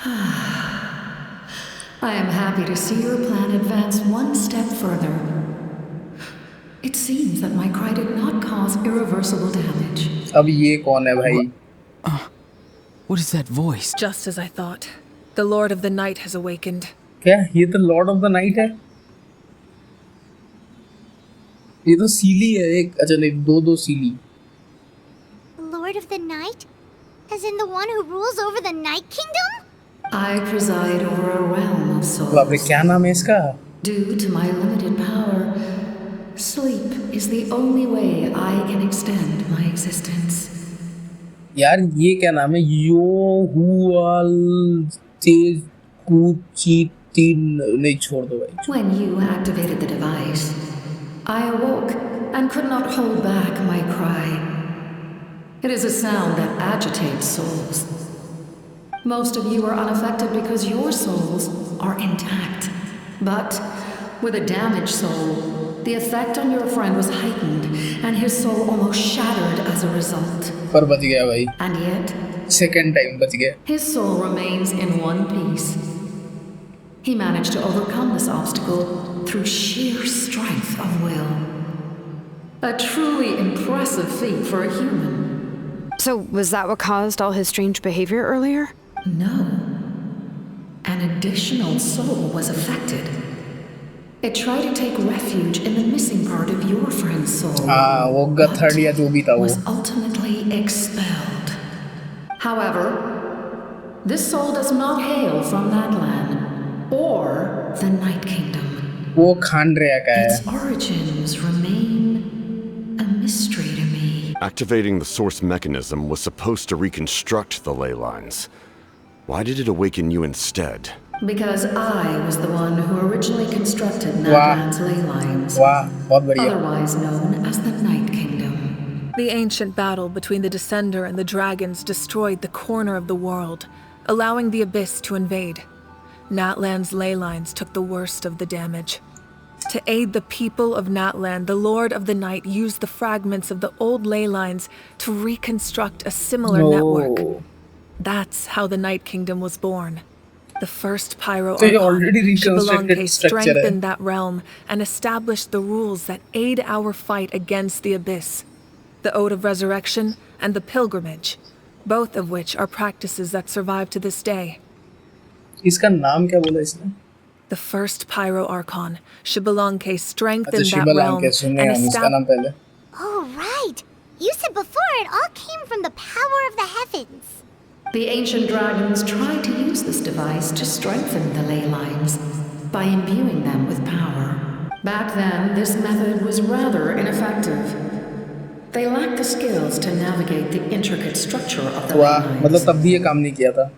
I am happy to see your plan advance one step further. It seems that my cry did not cause irreversible damage. अब ये कौन है भाई? What is that voice? Just as I thought. The Lord of the Night has awakened. क्या ये तो Lord of the night है? ये तो सीली है एक, अच्छा नहीं दो सीली. Lord of the Night? As in the one who rules over the Night Kingdom? I preside over a realm of souls. बाप रे क्या नाम है इसका? Due to my limited power, sleep is the only way I can extend my existence. यार ये क्या नाम है? यो हुआल तेज कुची तीन नहीं छोड़ दो भाई. When you activated the device, I awoke and could not hold back my cry. It is a sound that agitates souls. Most of you are unaffected because your souls are intact. But with a damaged soul, the effect on your friend was heightened and his soul almost shattered as a result. पर बच गया भाई. And yet, second time बच गया. his soul remains in one piece. He managed to overcome this obstacle through sheer strength of will. A truly impressive feat for a human. So, was that what caused all his strange behavior earlier? No. An additional soul was affected. It tried to take refuge in the missing part of your friend's soul. वो गथड़िया जो भी था वो. Was ultimately expelled. However, this soul does not hail from that land or the Night Kingdom. वो khaenri'ah का है. Its origins remain a mystery to me. Activating the source mechanism was supposed to reconstruct the ley lines. Why did it awaken you instead? Because I was the one who originally constructed Nadland's ley lines, वाह बहुत बढ़िया. otherwise known as the Night Kingdom. The ancient battle between the Descender and the dragons destroyed the corner of the world, allowing the Abyss to invade. Natland's ley lines took the worst of the damage. To aid the people of Natland, the Lord of the Night used the fragments of the old ley lines to reconstruct a similar network. That's how the Night Kingdom was born. The first Pyro So you Archon, already reconstructed Shibbolonke, structure, strengthened that realm and established the rules that aid our fight against the Abyss. The Ode of Resurrection and the Pilgrimage, both of which are practices that survive to this day. इसका नाम क्या बोला इसने? The first Pyro Archon, Shibbolonke, strengthened अच्छा that realm शिबलांके सुने and हम इसका नाम established. पहले. Oh, right. You said before it all came from the power of the heavens. The ancient dragons tried to use this device to strengthen the ley lines by imbuing them with power. Back then, this method was rather ineffective. They lacked the skills to navigate the intricate structure of the ley वाह lines. मतलब तब भी ये काम नहीं किया था.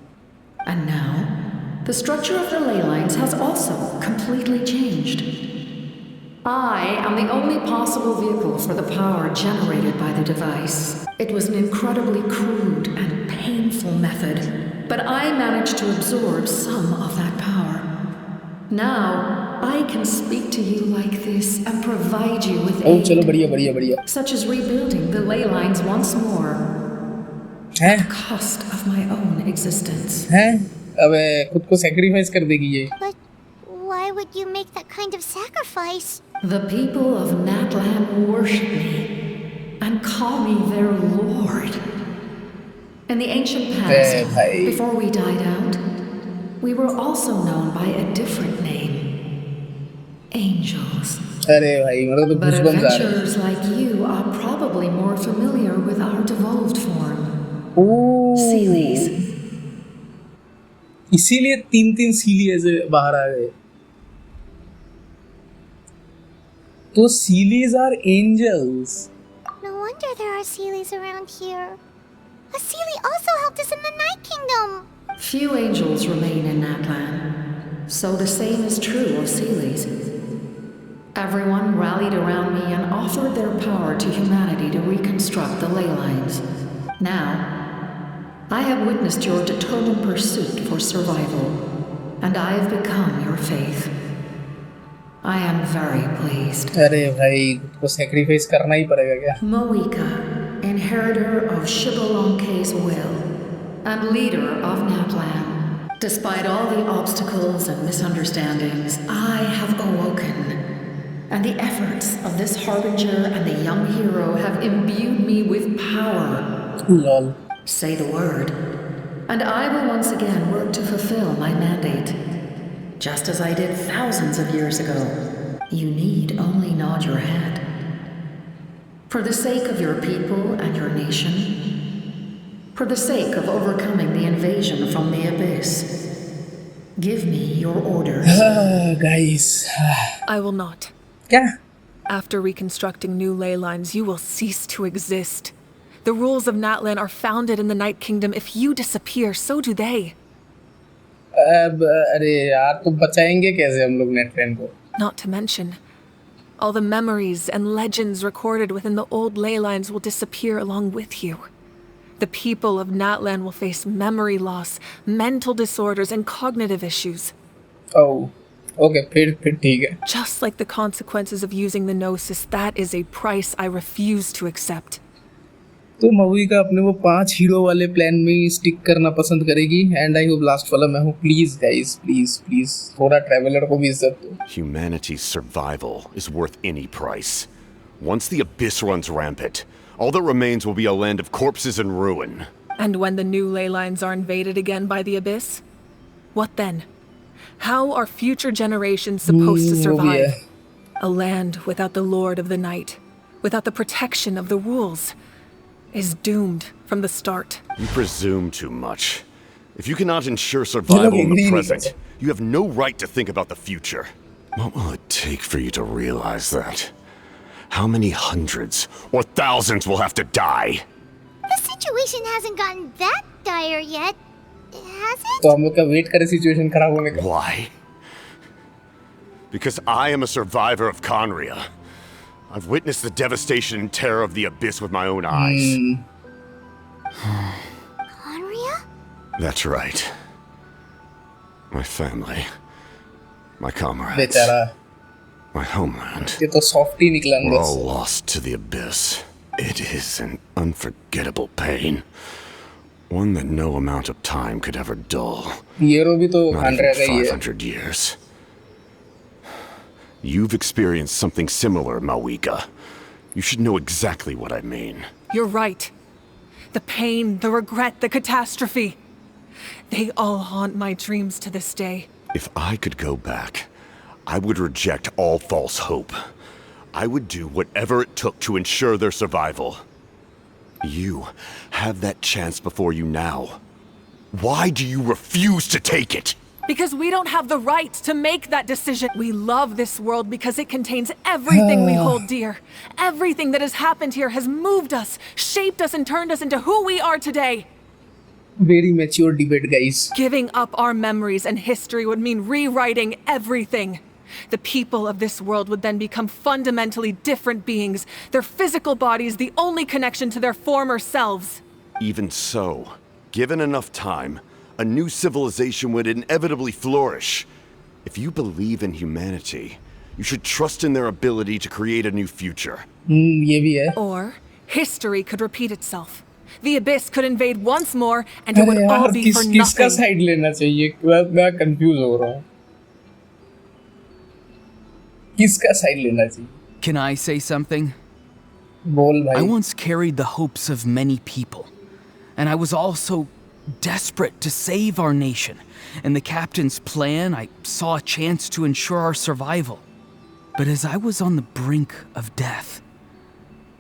And now, the structure of the ley lines has also completely changed. I am the only possible vehicle for the power generated by the device. It was an incredibly crude and painful method, but I managed to absorb some of that power. Now, I can speak to you like this and provide you with ओ चलो aid, बढ़िया बढ़िया बढ़िया. such as rebuilding the ley lines once more, हैं? at the cost of my own existence. हैं? अबे खुद को sacrifice कर देगी ये. But why would you make that kind of sacrifice? The people of Natland worship me and call me their lord. In the ancient past, before we died out, we were also known by a different name. Angels. अरे भाई मेरे को तो But goosebumps आ रहे हैं. adventurers like you are probably more familiar with our devolved form. Oh Sealies. इसीलिए तीन सीली ऐसे बाहर आ गए. तो सीलीज are angels. No wonder there are Sealies around here. A Sealie also helped us in the Night Kingdom. Few angels remain in Natland, so the same is true of Sealies. Everyone rallied around me and offered their power to humanity to reconstruct the ley lines. Now, I have witnessed your determined pursuit for survival, and I have become your faith. I am very pleased. अरे भाई को sacrifice करना ही पड़ेगा क्या? Moika, inheritor of Shibbolonke's will and leader of Natland, Despite all the obstacles and misunderstandings, I have awoken. And the efforts of this harbinger and the young hero have imbued me with power. Lol. Say the word, and I will once again work to fulfill my mandate. Just as I did thousands of years ago. You need only nod your head. For the sake of your people and your nation, for the sake of overcoming the invasion from the abyss, give me your orders. Guys. I will not. क्या? After reconstructing new ley lines, you will cease to exist. The rules of Natlan are founded in the Night Kingdom. If you disappear, so do they. अरे यार तो बचाएंगे कैसे हम लोग नेटलैंड को? Not to mention, all the memories and legends recorded within the old ley lines will disappear along with you. The people of Natlan will face memory loss, mental disorders, and cognitive issues. Oh, okay, फिर ठीक है. Just like the consequences of using the Gnosis, that is a price I refuse to accept. तो movie का अपने वो 5 hero वाले plan में stick करना पसंद करेगी एंड आई होप लास्ट वाला मैं हूँ. प्लीज गाइस, प्लीज थोड़ा ट्रैवलर को भी इज्जत दो. Humanity's survival is worth any price. Once the abyss runs rampant, all that remains will be a land of corpses and ruin. And when the new ley lines are invaded again by the abyss, what then? How are future generations supposed to survive? A land without the Lord of the Night, without the protection of the rules, is doomed from the start. You presume too much. If you cannot ensure survival in the present, you have no right to think about the future. What will it take for you to realize that? How many hundreds or thousands will have to die? The situation hasn't gotten that dire yet, has it? तो हम लोग का wait करे situation खराब होने का. Why? Because I am a survivor of khaenri'ah. I've witnessed the devastation and terror of the abyss with my own eyes. khaenri'ah? That's right. My family. My comrades. बेचारा. My homeland. ये तो soft ही निकला We're अंदर all से. lost to the abyss. It is an unforgettable pain. One that no amount of time could ever dull. Hero भी तो Not khaenri'ah even का ही है. 500 years. You've experienced something similar, Mawika. You should know exactly what I mean. You're right. The pain, the regret, the catastrophe. They all haunt my dreams to this day. If I could go back, I would reject all false hope. I would do whatever it took to ensure their survival. You have that chance before you now. Why do you refuse to take it? Because we don't have the right to make that decision. We love this world because it contains everything we hold dear. Everything that has happened here has moved us, shaped us, and turned us into who we are today. Very mature debate, guys. Giving up our memories and history would mean rewriting everything. The people of this world would then become fundamentally different beings, their physical bodies the only connection to their former selves. Even so, given enough time, a new civilization would inevitably flourish. If you believe in humanity, you should trust in their ability to create a new future. ये भी है. Or history could repeat itself. The abyss could invade once more, and it would अरे all यार, be for किसका nothing. Side लेना चाहिए? मैं confuse हो रहा हूँ. किसका साइड लेना चाहिए? Can I say something? बोल I भाई. once carried the hopes of many people, and I was also desperate to save our nation. In the captain's plan, I saw a chance to ensure our survival. But as I was on the brink of death,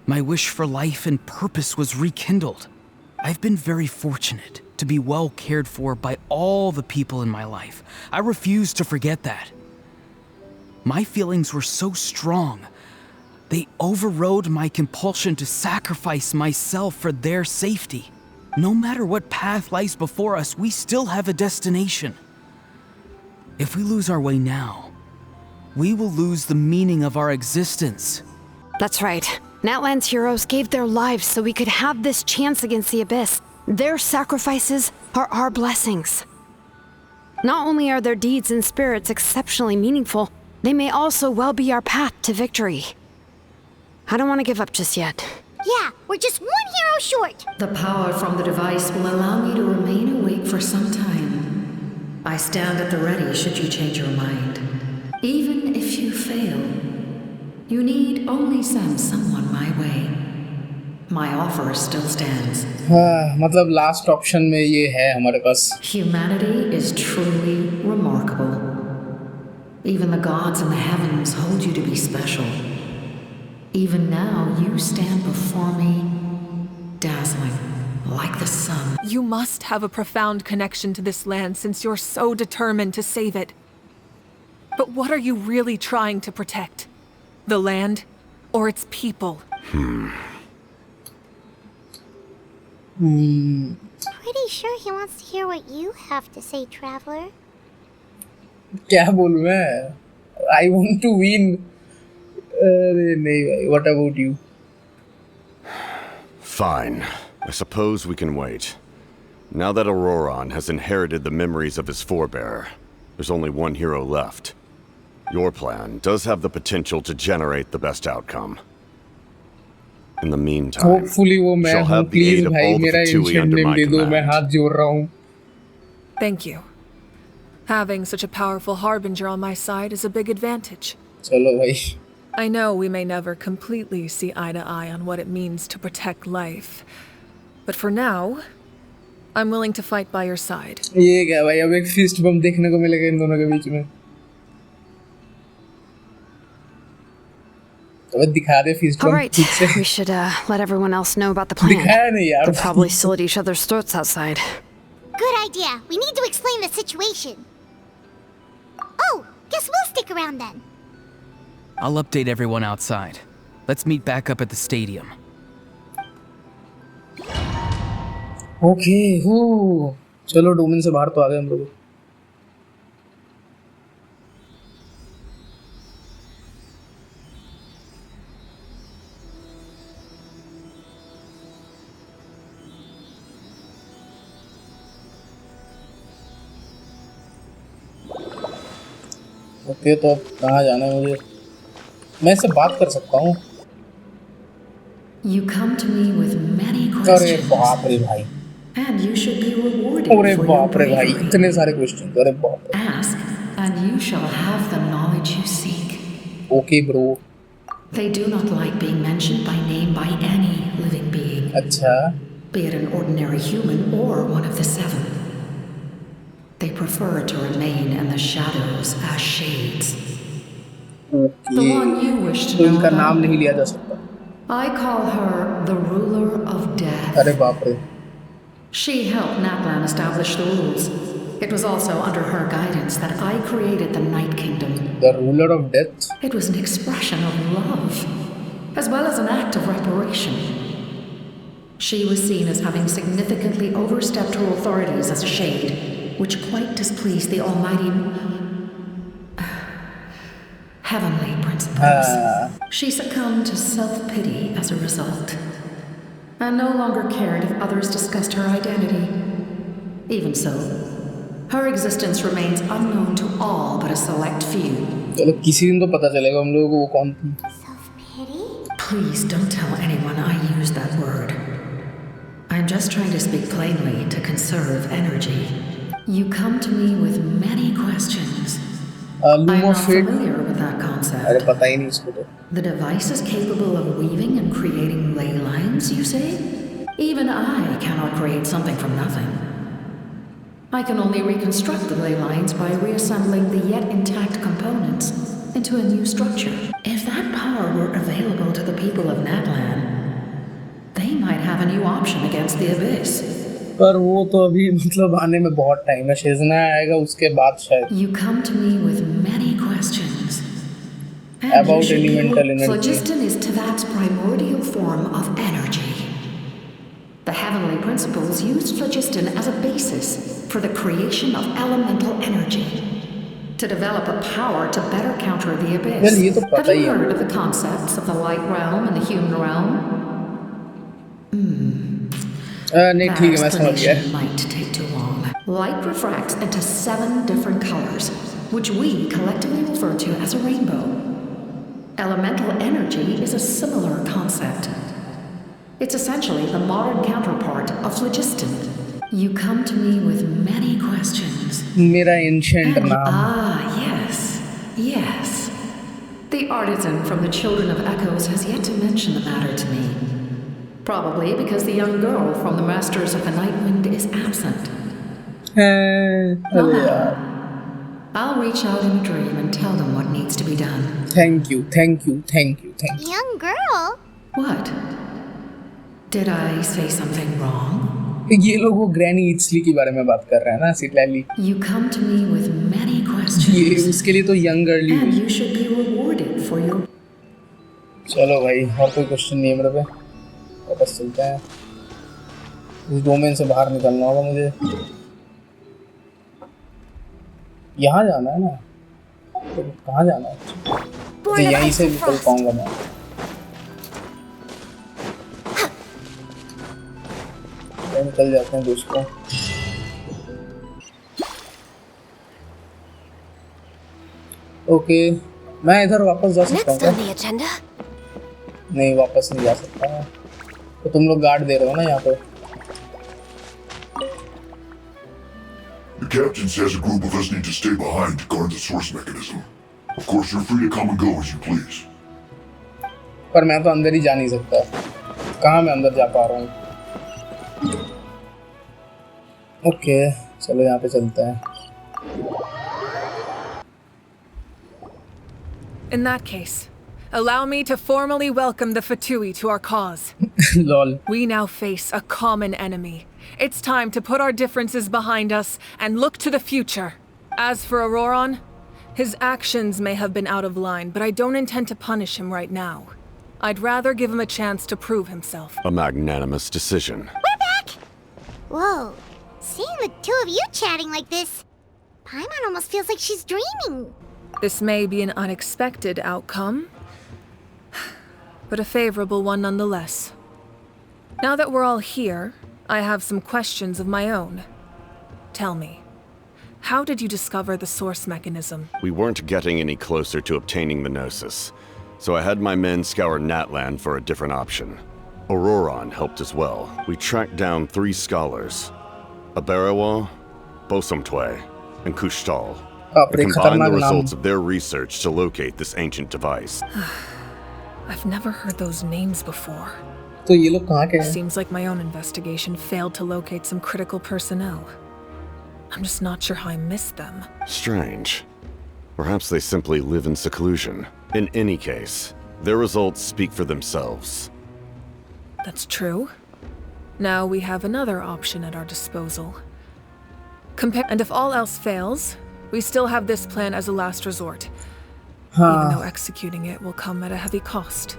my wish for life and purpose was rekindled. I've been very fortunate to be well cared for by all the people in my life. I refuse to forget that. My feelings were so strong, they overrode my compulsion to sacrifice myself for their safety. No matter what path lies before us, we still have a destination. If we lose our way now, we will lose the meaning of our existence. That's right. Natlan's heroes gave their lives so we could have this chance against the abyss. Their sacrifices are our blessings. Not only are their deeds and spirits exceptionally meaningful, they may also well be our path to victory. I don't want to give up just yet. Yeah, we're just one hero short. The power from the device will allow me to remain awake for some time. I stand at the ready should you change your mind. Even if you fail, you need only send someone my way. My offer still stands. हाँ मतलब last option में ये है हमारे पास. Humanity is truly remarkable. Even the gods in the heavens hold you to be special. Even now, you stand before me, dazzling, like the sun. You must have a profound connection to this land since you're so determined to save it. But what are you really trying to protect? The land or its people? Pretty sure he wants to hear what you have to say, traveler. क्या बोलूं मैं? I want to win. अरे नहीं भाई. What about you? Fine. I suppose we can wait. Now that Auroron has inherited the memories of his forebear, there's only one hero left. Your plan does have the potential to generate the best outcome. In the meantime, Hopefully वो मैं she'll हूँ. have the Please aid of भाई all the मेरा Fatui ancient under name my दे दो. मैं command. हाथ जोड़ रहा हूँ. Thank you. Having such a powerful harbinger on my side is a big advantage. चलो भाई. I know we may never completely see eye to eye on what it means to protect life. But for now, I'm willing to fight by your side. ये क्या भाई? अब एक fist बम देखने को मिलेगा इन दोनों के बीच में. अब दिखा दे फिस्ट All बम right, ठीक से. we should let everyone else know about the plan. दिखाया नहीं यार. They're probably still at each other's throats outside. Good idea. We need to explain the situation. Oh, guess we'll stick around then. I'll update everyone outside. Let's meet back up at the stadium. Okay. चलो domain से बाहर तो आ गए हम लोग. Okay तो अब कहाँ जाना है मुझे? मैं इससे बात कर सकता हूँ. You come to me with many अरे questions, बाप रे भाई. and you should be rewarded अरे for your बाप रे भाई. bravery. इतने सारे क्वेश्चन. अरे बाप रे. Ask, and you shall have the knowledge you seek. Okay bro. They do not like being mentioned by name by any living being, अच्छा. be it an ordinary human or one of the seven. They prefer to remain in the shadows as shades. The one you wish to तो know इनका नाम about, नहीं लिया जा सकता. I call her the ruler of death. अरे बाप रे. She helped Natlan establish the rules. It was also under her guidance that I created the Night Kingdom. The ruler of death. It was an expression of love, as well as an act of reparation. She was seen as having significantly overstepped her authorities as a shade, which quite displeased the almighty heavenly principles. She succumbed to self-pity as a result, and no longer cared if others discussed her identity. Even so, her existence remains unknown to all but a select few. चलो किसी दिन तो पता चलेगा हम लोगों को वो कौन थी. Self-pity? Please don't tell anyone I used that word. I'm just trying to speak plainly to conserve energy. You come to me with many questions. I'm loom not of fate. familiar with that अरे concept. पता ही नहीं इसको तो. The device is capable of weaving and creating ley lines, you say? Even I cannot create something from nothing. I can only reconstruct the ley lines by reassembling the yet intact components into a new structure. If that power were available to the people of Natlan, they might have a new option against the Abyss. पर वो तो अभी मतलब आने में बहुत time है. शेजना आएगा उसके बाद शायद. You come to me with many questions. And About you should be elemental energy. Phlogiston is Tavat's primordial form of energy. The heavenly principles used phlogiston as a basis for the creation of elemental energy, to develop a power to better counter the abyss. Well, ये तो पता Have he you है. heard of the concepts of the light realm and the human realm? नहीं That ठीक है मैं समझ गया. explanation might take too long. Light refracts into 7 different colors, which we collectively refer to as a rainbow. Elemental energy is a similar concept. It's essentially the modern counterpart of phlogiston. You come to me with many questions. मेरा ancient And नाम yes. The artisan from the Children of Echoes has yet to mention the matter to me. Probably because the young girl from the Masters of the Nightwind is absent. है No अरे matter. यार I'll reach out in a dream and tell them what needs to be done. thank you Young girl? What? Did I say something wrong? ये लोग वो granny इट्सली के बारे में बात कर रहे हैं ना सिटलैली You come to me with many ये questions. उसके लिए तो young girly And you should be rewarded for your... चलो भाई और कोई क्वेश्चन नहीं है मेरे पे वापस चलते हैं इस डोमेन से बाहर निकलना होगा मुझे यहाँ जाना है ना तो कहाँ जाना है तो यहीं से निकल पाऊंगा मैं तो निकल जाते हैं दोस्तों ओके मैं इधर वापस जा सकता हूँ Next on क्या? the agenda? नहीं वापस नहीं जा सकता मैं तो तुम लोग गार्ड दे रहे हो ना यहाँ पे The captain says a group of us need to stay behind to guard the source mechanism. Of course, you're free to come and go as you please. पर मैं तो अंदर ही जा नहीं सकता कहाँ मैं अंदर जा पा रहा हूँ ओके चलो यहाँ पे चलते हैं In that case, allow me to formally welcome the Fatui to our cause. Lol We now face a common enemy. It's time to put our differences behind us and look to the future. As for Auroron, his actions may have been out of line, but I don't intend to punish him right now. I'd rather give him a chance to prove himself. A magnanimous decision. We're back! Whoa. Seeing the two of you chatting like this, Paimon almost feels like she's dreaming. This may be an unexpected outcome, but a favorable one nonetheless. Now that we're all here, I have some questions of my own. Tell me, how did you discover the source mechanism? We weren't getting any closer to obtaining the Gnosis, so I had my men scour Natlan for a different option. Auroron helped as well. We tracked down 3 scholars, Aberawa, Bosumtwe, and Kushtal. बाप रे And combined the खतरनाक नाम results of their research to locate this ancient device. I've never heard those names before. तो ये लोग कहाँ के हैं Seems like my own investigation failed to locate some critical personnel. I'm just not sure how I missed them. Strange. Perhaps they simply live in seclusion. In any case, their results speak for themselves. That's true. Now we have another option at our disposal. And if all else fails, we still have this plan as a last resort. Even though executing it will come at a heavy cost.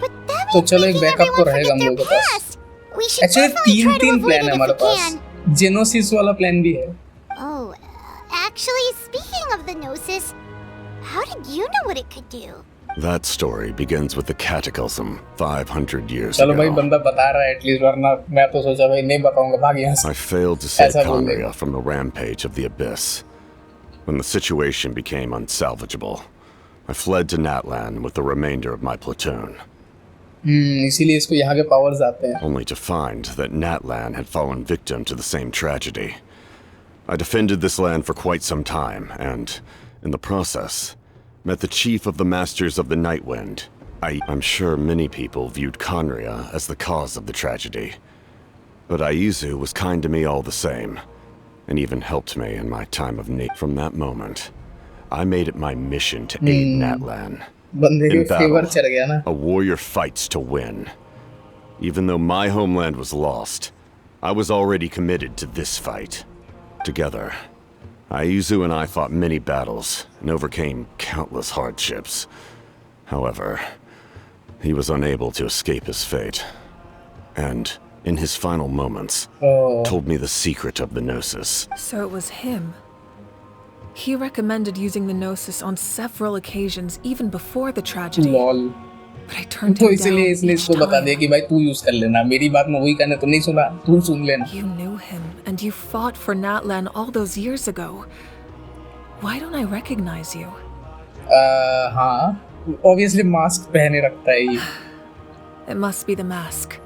But that तो means चलो एक making backup तो everyone रहेगा हम forget लोगों their के पास past. We should actually definitely try to तीन avoid plan it है if हमारे we पास can. जेनोसिस वाला प्लान भी है Oh, actually, speaking of the Gnosis, how did you know what it could do? That story begins with the Cataclysm 500 years चलो भाई ago. बंदा बता रहा है एटलीस्ट वरना मैं तो सोचा भाई नहीं बताऊंगा भाग यहाँ से I failed to save ऐसा बोल देगा khaenri'ah from the rampage of the Abyss. When the situation became unsalvageable, I fled to Natlan with the remainder of my platoon, इसीलिए इसको यहाँ के पावर्स आते हैं only to find that Natlan had fallen victim to the same tragedy. I defended this land for quite some time, and, in the process, met the chief of the Masters of the Nightwind. I'm sure many people viewed khaenri'ah as the cause of the tragedy, but Aizu was kind to me all the same, and even helped me in my time of need. From that moment, I made it my mission to aid Natlan. बंदे के In favour battle, चढ़ गया ना a warrior fights to win. Even though my homeland was lost, I was already committed to this fight. Together, Aizu and I fought many battles and overcame countless hardships. However, he was unable to escape his fate. And, in his final moments, told me the secret of the Gnosis. So it was him. He recommended using the Gnosis on several occasions, even before the tragedy. Lol But I turned तो him इसलिए down इसने each इसको बता time. दिया कि भाई तू use कर लेना मेरी बात मैं वही कहने तो नहीं सुना तू सुन लेना You knew him, and you fought for Natlan all those years ago. Why don't I recognize you? हाँ ऑब्वियसली मास्क पहने रखता है ये It must be the mask.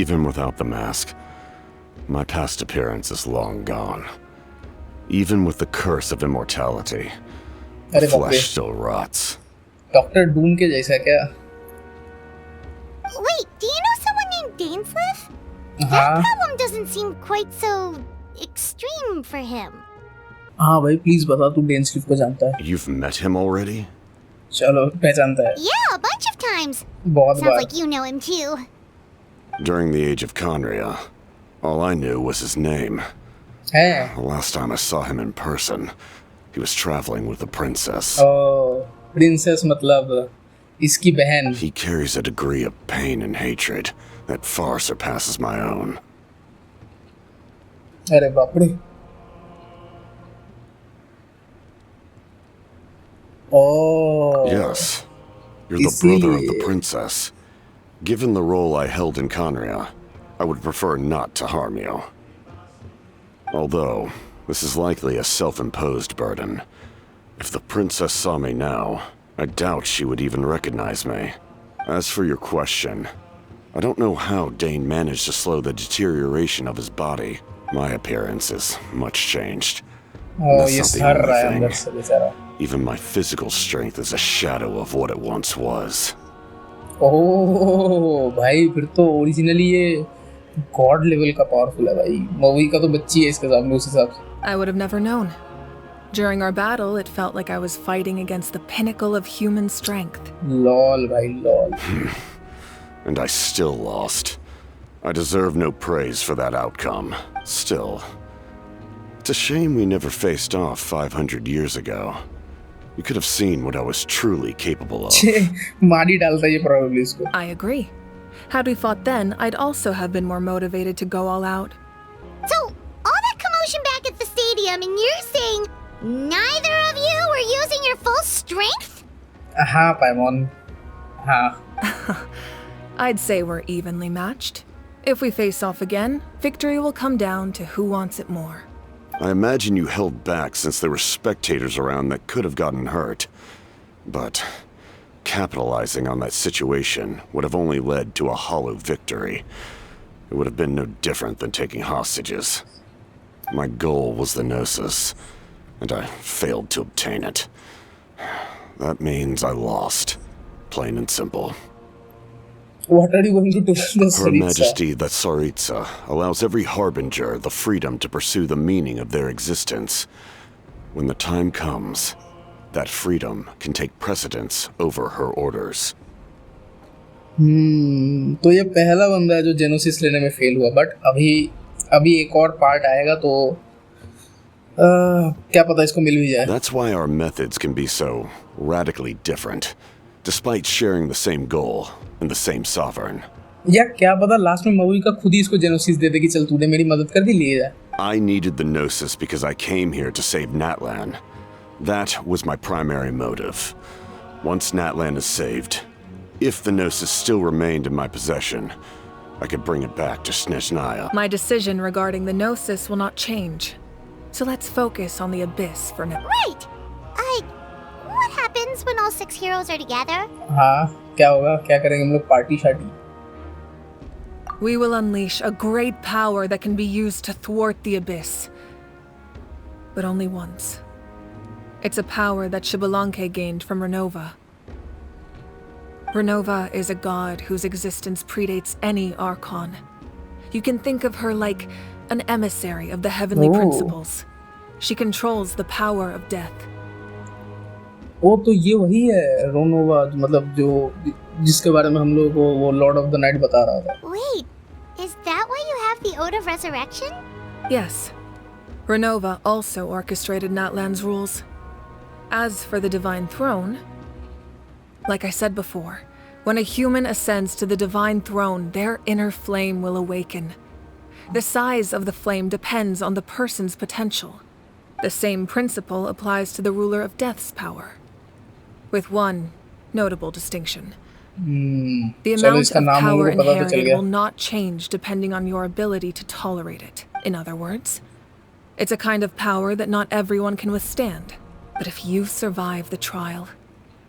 Even without the mask, My past appearance is long gone. Even with the curse of immortality, the अरे बाप रे, flesh still rots. Doctor Doom के जैसा क्या? Wait, do you know someone named Dainsleif? That हाँ problem doesn't seem quite so extreme for him. हाँ भाई please बता, तू डेनस्लिफ को जानता है? You've met him already? चलो पहचानता है, Yeah, a bunch of times. बहुत Sounds bar. like you know him too. During the age of khaenri'ah, all I knew was his name. है? The last time I saw him in person, he was traveling with a princess. ओ princess मतलब इसकी बहन। He carries a degree of pain and hatred that far surpasses my own. अरे बाप रे। Oh. Yes, you're the brother of the princess. Given the role I held in khaenri'ah, I would prefer not to harm you. Although, this is likely a self-imposed burden. If the princess saw me now, I doubt she would even recognize me. As for your question, I don't know how Dane managed to slow the deterioration of his body. My appearance is much changed. Oh, That's ये not the sir रहा है only अंदर thing. से बेचारा। Even my physical strength is a shadow of what it once was. ओह भाई फिर तो originally ये गॉड लेवल का पावरफुल है भाई। मूवी का तो बच्ची है इसके सामने उस हिसाब से। I would have never known. During our battle, it felt like I was fighting against the pinnacle of human strength. Lol भाई lol. And I still lost. I deserve no praise for that outcome. Still, it's a shame we never faced off 500 years ago. You could have seen what I was truly capable of. छे मार ही डालता ये probably इसको। I agree. Had we fought then, I'd also have been more motivated to go all out. So, all that commotion back at the stadium, and you're saying neither of you were using your full strength? हाँ पाइमॉन, हाँ। I'd say we're evenly matched. If we face off again, victory will come down to who wants it more. I imagine you held back since there were spectators around that could have gotten hurt. But capitalizing on that situation would have only led to a hollow victory. It would have been no different than taking hostages. My goal was the Gnosis, and I failed to obtain it. That means I lost. Plain and simple. What are you going to do to the Her Saritsa? Majesty, the Tsaritsa, allows every harbinger the freedom to pursue the meaning of their existence. When the time comes, that freedom can take precedence over her orders. तो ये पहला बंदा है जो जेनोसिस लेने में fail हुआ, but अभी एक और पार्ट आएगा तो क्या पता इसको मिल भी जाए। That's why our methods can be so radically different, despite sharing the same goal and the same sovereign. या क्या पता लास्ट में मूवी का खुद ही इसको जेनोसिस दे दे कि चल तूने मेरी मदद कर दी, ले जा। I needed the Gnosis because I came here to save Natlan. That was my primary motive. Once Natlan is saved, if the Gnosis still remained in my possession, I could bring it back to Snezhnaya. My decision regarding the Gnosis will not change. So let's focus on the Abyss for now. Right. What happens when all 6 heroes are together? हाँ क्या होगा, क्या करेंगे हम लोग, party party? We will unleash a great power that can be used to thwart the Abyss. But only once. It's a power that Xbalanque gained from Renova. Renova is a god whose existence predates any Archon. You can think of her like an emissary of the heavenly principles. She controls the power of death. वो तो ये वही है रोनोवा, मतलब जो जिसके बारे में हम लोग को वो लॉर्ड ऑफ द नाइट बता रहा था। Wait, is that why you have the Ode of Resurrection? Yes. Renova also orchestrated Natlan's rules. As for the Divine Throne, like I said before, when a human ascends to the Divine Throne, their inner flame will awaken. The size of the flame depends on the person's potential. The same principle applies to the ruler of Death's power, with one notable distinction. The amount of power inherited will not change depending on your ability to tolerate it. In other words, it's a kind of power that not everyone can withstand. But if you survive the trial,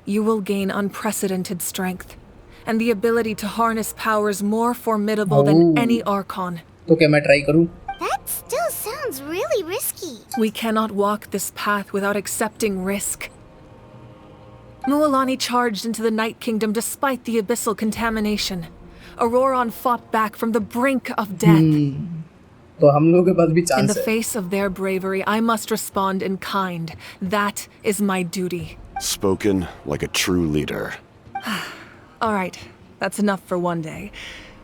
you will gain unprecedented strength and the ability to harness powers more formidable than any Archon. तो क्या मैं try करूं? sounds really risky. We cannot walk this path without accepting risk. Mualani charged into the Night Kingdom despite the abyssal contamination. Auroron fought back from the brink of death. तो हम लोगों के पास भी In chance the है. face of their bravery, I must respond in kind. That is my duty. Spoken like a true leader. All right, that's enough for one day.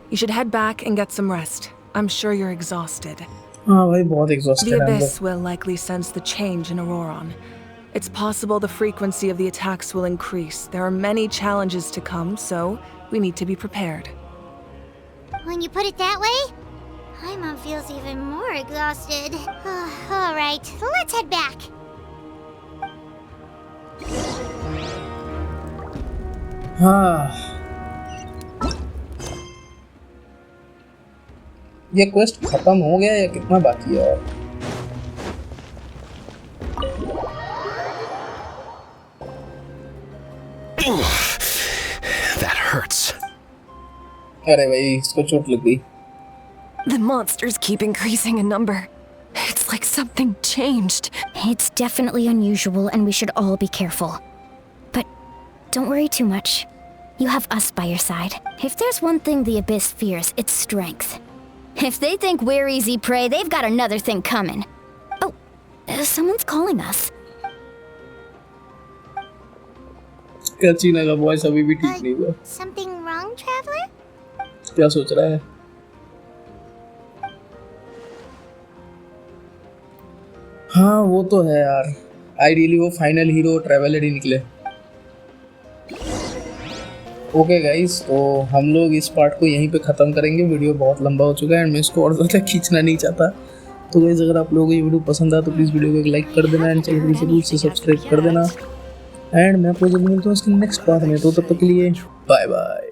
You should head back and get some rest. I'm sure you're exhausted. हाँ भाई बहुत The exhausted है हम Abyss लोग. will likely sense the change in Auroron. It's possible the frequency of the attacks will increase. There are many challenges to come, so we need to be prepared. When you put it that way, Paimon feels even more exhausted. Alright, let's head back. हाँ. ये quest खत्म हो गया या कितना बाकी है और? That hurts. अरे भाई इसको चोट लग गई. The monsters keep increasing in number. It's like something changed. It's definitely unusual and we should all be careful. But don't worry too much. You have us by your side. If there's one thing the Abyss fears, it's strength. If they think we're easy prey, they've got another thing coming. Oh, someone's calling us. कैचीना का voice अभी भी ठीक नहीं हुआ. Something wrong, traveler? क्या सोच रहा है? हाँ वो तो है यार. आइडियली वो फाइनल हीरो ट्रैवलर ही निकले. ओके गाइस, तो हम लोग इस पार्ट को यहीं पे ख़त्म करेंगे. वीडियो बहुत लंबा हो चुका है एंड मैं इसको और ज़्यादा खींचना नहीं चाहता. तो गाइस अगर आप लोगों को ये वीडियो पसंद आया तो प्लीज़ वीडियो को एक लाइक कर देना एंड चैनल को जरूर से सब्सक्राइब कर देना. एंड मैं आपको जल्दी मिलता हूँ इसके नेक्स्ट पार्ट में. तो तब तक के लिए बाय बाय.